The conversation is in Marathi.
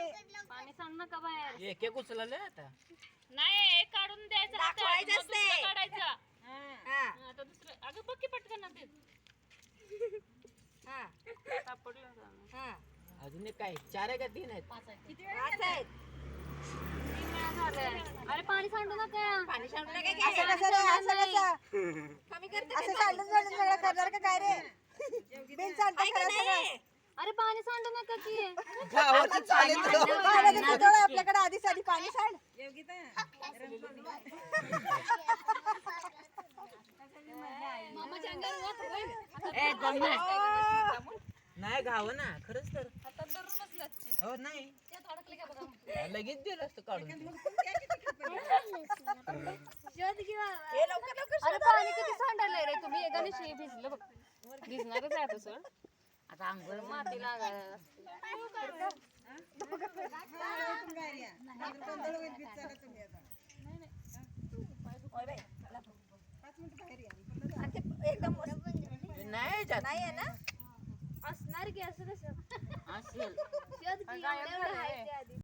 पाणी पाणी सांड नका बाहेर. एक एक उचलले आता. नाही एक काढून द्यायचं हातात, दाखवायचं मग असते. दुसरं काढायचं. हा आता दुसरं अगं बघ की पटकन ना ते हा सापडलं का? हा अजून एक काय 4 आहे का 3 आहेत? 5 आहेत. 3 वेळा झालंय. अरे पाणी सांडू नका. पाणी सांडू नका की. कमी करते असं सांडून सांडून सगळं करणार का काय रे बिन सांडता खरं सगळं अरे पाणी सांडू नका की. गावात चालेल तो. पाण्याचं बिंदोळ आहे आपल्याकडे आधीच आधी पाणी सांड मामाच्या अंगावर वाच होय. नाही गाव ना खरंच तर. हातात धरून बसलात. हो नाही त्यात अडकले का बघा. लगेच दिलं असतं काढून. हे लवकर लवकर अरे पाणी किती सांडायलंय रे तुम्ही. एकाने शी भिजलं बघ. भिजणारच आहे तसं. आता अंघोळ माती लागायला. एकदम नाही जात. नाही आहे ना असणार की असं कसं असेल. शोध की एवढं आहे ते आधी.